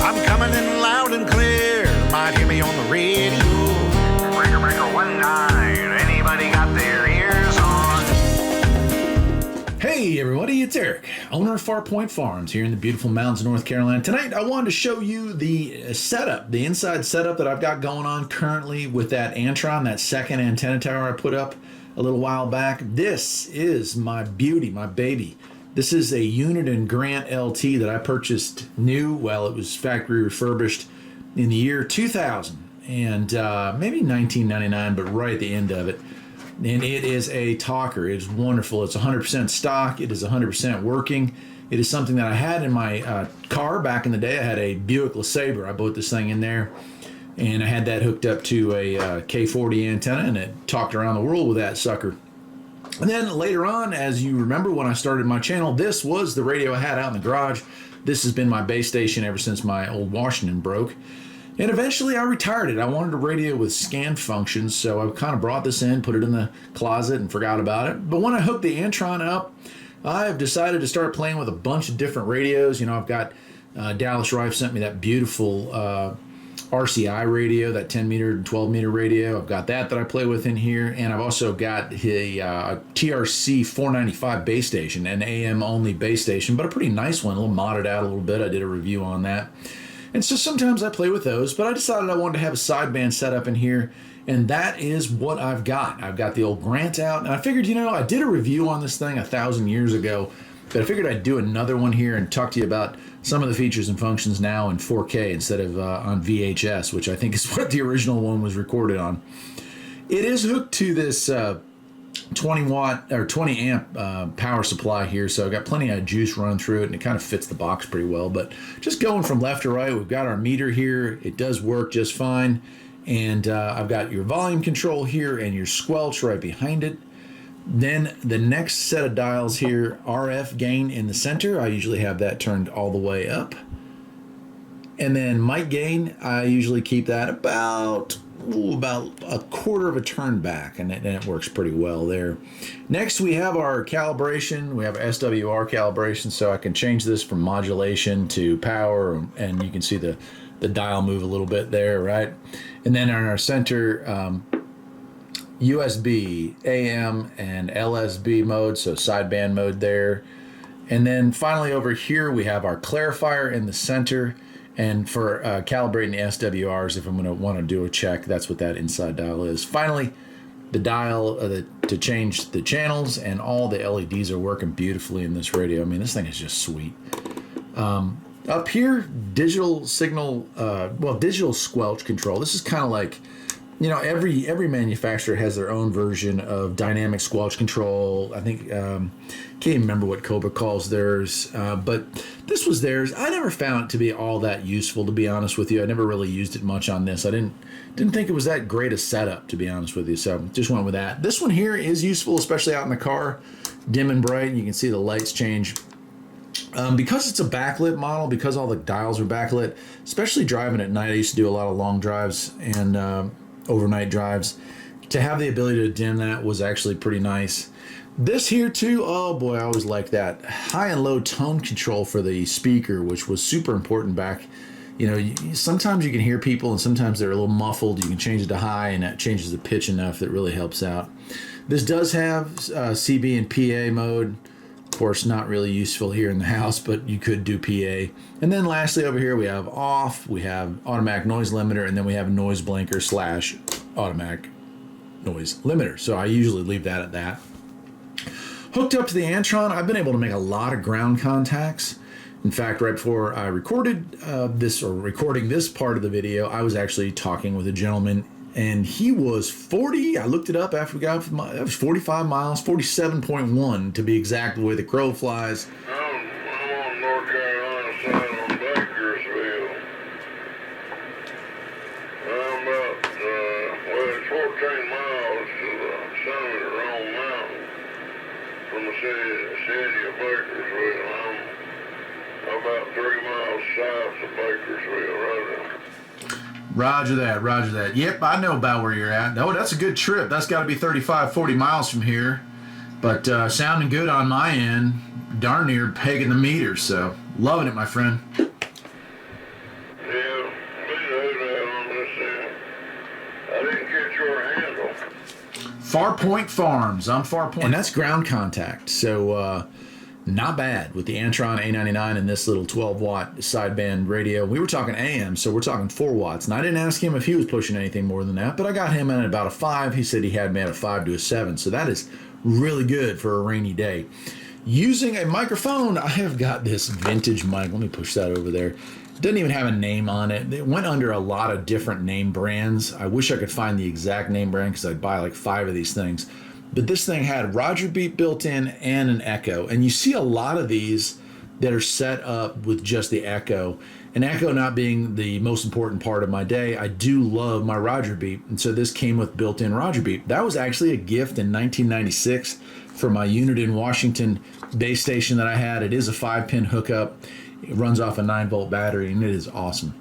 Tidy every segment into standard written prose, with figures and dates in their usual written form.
I'm coming in loud and clear. Might hear me on the radio. Breaker, breaker, 19. Anybody got their ears on? Hey everybody, it's Eric, owner of Farpoint Farms here in the beautiful mountains of North Carolina. Tonight I wanted to show you the setup, the inside setup that I've got going on currently with that Antron, that second antenna tower I put up a little while back. This is my beauty, my baby. This is a Uniden Grant LT that I purchased new, well, it was factory refurbished in the year 2000 and maybe 1999, but right at the end of it. And it is a talker. It's wonderful. It's 100% stock. It is 100% working. It is something that I had in my car back in the day. I had a Buick LeSabre. I bought this thing in there, and I had that hooked up to a K40 antenna, and it talked around the world with that sucker. And then later on, as you remember when I started my channel, this was the radio I had out in the garage. This has been my base station ever since my old Washington broke. And eventually I retired it. I wanted a radio with scan functions, so I kind of brought this in, put it in the closet, and forgot about it. But when I hooked the Antron up, I've decided to start playing with a bunch of different radios. You know, I've got Dallas Rife sent me that beautiful RCI radio, that 10 meter and 12 meter radio. I've got that I play with in here, and I've also got a TRC 495 base station, an AM only base station, but a pretty nice one, a little modded out a little bit. I did a review on that. And so sometimes I play with those, but I decided I wanted to have a sideband set up in here, and that is what I've got. I've got the old Grant out, and I figured, you know, I did a review on this thing 1,000 years ago, but I figured I'd do another one here and talk to you about some of the features and functions now in 4K instead of on VHS, which I think is what the original one was recorded on. It is hooked to this 20 watt or 20 amp power supply here, so I've got plenty of juice running through it, and it kind of fits the box pretty well. But just going from left to right, we've got our meter here. It does work just fine, and I've got your volume control here and your squelch right behind it. Then the next set of dials here, RF gain in the center. I usually have that turned all the way up. And then mic gain, I usually keep that about a quarter of a turn back, and it works pretty well there. Next, we have our calibration. We have SWR calibration, so I can change this from modulation to power, and you can see the dial move a little bit there, right? And then on our center, USB, AM, and LSB mode, so sideband mode there. And then finally over here, we have our clarifier in the center. And for calibrating the SWRs, if I'm going to want to do a check, that's what that inside dial is. Finally, the dial to change the channels, and all the LEDs are working beautifully in this radio. I mean, this thing is just sweet. Up here, digital signal, digital squelch control. This is kind of like, you know, every manufacturer has their own version of dynamic squelch control. I think, can't even remember what Cobra calls theirs, but this was theirs. I never found it to be all that useful, to be honest with you. I never really used it much on this. I didn't think it was that great a setup, to be honest with you, so just went with that. This one here is useful, especially out in the car, dim and bright, and you can see the lights change. Because it's a backlit model, because all the dials are backlit, especially driving at night. I used to do a lot of long drives and overnight drives. To have the ability to dim that was actually pretty nice. This here too, oh boy, I always liked that. High and low tone control for the speaker, which was super important back. You know, sometimes you can hear people and sometimes they're a little muffled. You can change it to high, and that changes the pitch enough that really helps out. This does have CB and PA mode. Of course, not really useful here in the house, but you could do PA. And then lastly over here we have off, we have automatic noise limiter, and then we have noise blinker / automatic noise limiter. So I usually leave that at that. Hooked up to the Antron, I've been able to make a lot of ground contacts. In fact, right before I recording this part of the video, I was actually talking with a gentleman, and he was 40, I looked it up after we got off, it was 45 miles, 47.1 to be exact, the way the crow flies. I'm on North Carolina side on Bakersville. I'm about, it's 14 miles to the summit of Rome Mountain from the city of Bakersville. I'm about 30 miles south of Bakersville, right now. Roger that, roger that. Yep, I know about where you're at. Oh, that's a good trip. That's got to be 35, 40 miles from here. But sounding good on my end. Darn near pegging the meter, so loving it, my friend. Farpoint Farms. I'm Farpoint. And that's ground contact. So not bad with the Antron A99 and this little 12-watt sideband radio. We were talking AM, so we're talking 4 watts. And I didn't ask him if he was pushing anything more than that, but I got him in at about a 5. He said he had me at a 5 to a 7. So that is really good for a rainy day. Using a microphone, I have got this vintage mic. Let me push that over there. It doesn't even have a name on it. It went under a lot of different name brands. I wish I could find the exact name brand because I'd buy like 5 of these things. But this thing had Roger beep built in and an echo. And you see a lot of these that are set up with just the echo. And echo not being the most important part of my day, I do love my Roger beep. And so this came with built-in Roger beep. That was actually a gift in 1996 for my Uniden Washington base station that I had. It is a 5-pin hookup. It runs off a 9-volt battery, and it is awesome.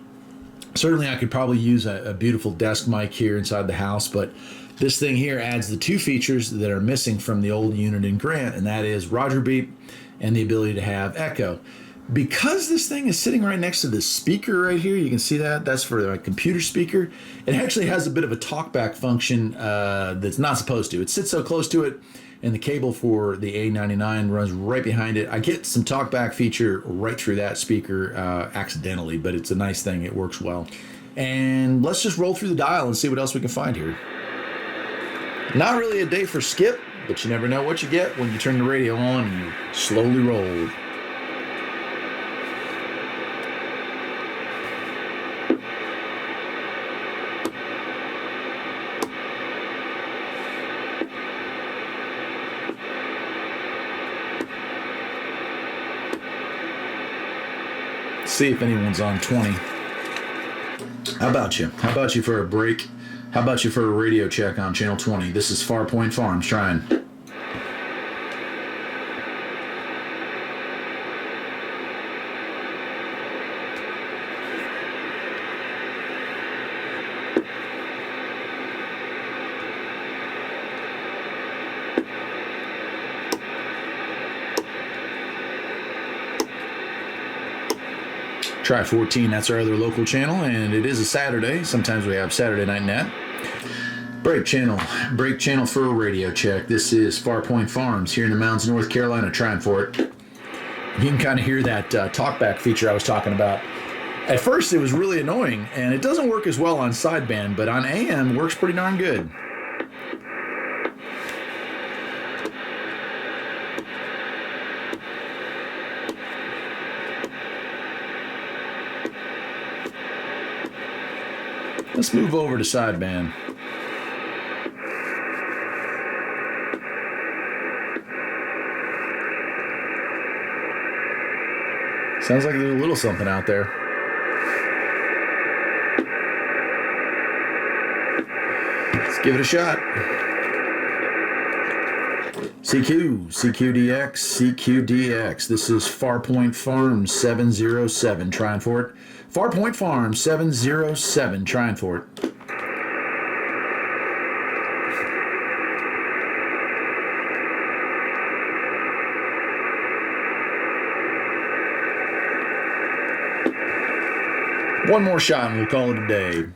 Certainly, I could probably use a beautiful desk mic here inside the house, but this thing here adds the 2 features that are missing from the old Uniden Grant, and that is Roger beep and the ability to have echo. Because this thing is sitting right next to the speaker right here, you can see that. That's for my computer speaker. It actually has a bit of a talkback function that's not supposed to. It sits so close to it, and the cable for the A99 runs right behind it. I get some talkback feature right through that speaker accidentally, but it's a nice thing. It works well. And let's just roll through the dial and see what else we can find here. Not really a day for skip, but you never know what you get when you turn the radio on and you slowly roll. See if anyone's on 20. How about you? How about you for a break? How about you for a radio check on channel 20? This is Farpoint Farms trying. Try 14, that's our other local channel, and it is a Saturday. Sometimes we have Saturday Night Net. Break channel for a radio check. This is Farpoint Farms here in the mountains of North Carolina, trying for it. You can kind of hear that talkback feature I was talking about. At first it was really annoying, and it doesn't work as well on sideband, but on AM works pretty darn good. Let's move over to sideband. Sounds like there's a little something out there. Let's give it a shot. CQDX. This is Farpoint Farms 707. Trying for it. Farpoint Farms 707. Trying for it. One more shot and we'll call it a day.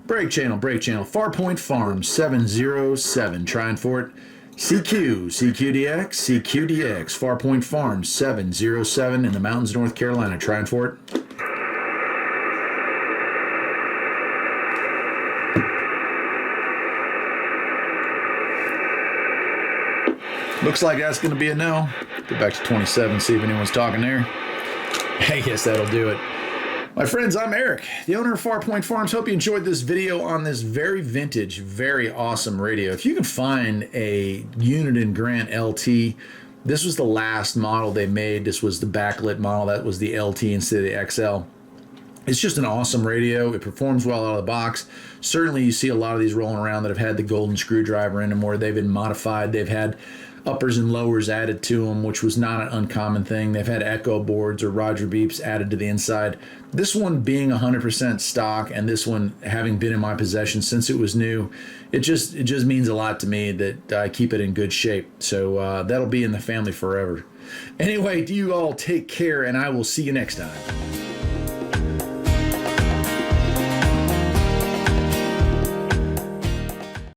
Break channel. Farpoint Farms 707. Trying for it. CQDX, Farpoint Farms 707 in the mountains of North Carolina. Trying for it. Looks like that's going to be a no. Go back to 27, see if anyone's talking there. I guess that'll do it. My friends, I'm Eric, the owner of Farpoint Farms. Hope you enjoyed this video on this very vintage, very awesome radio. If you can find a Uniden Grant LT, this was the last model they made. This was the backlit model. That was the LT instead of the XL. It's just an awesome radio. It performs well out of the box. Certainly you see a lot of these rolling around that have had the golden screwdriver in them, or they've been modified. They've had uppers and lowers added to them, which was not an uncommon thing. They've had echo boards or Roger beeps added to the inside. This one being 100% stock, and this one having been in my possession since it was new, it just means a lot to me that I keep it in good shape. So that'll be in the family forever. Anyway, do you all take care, and I will see you next time.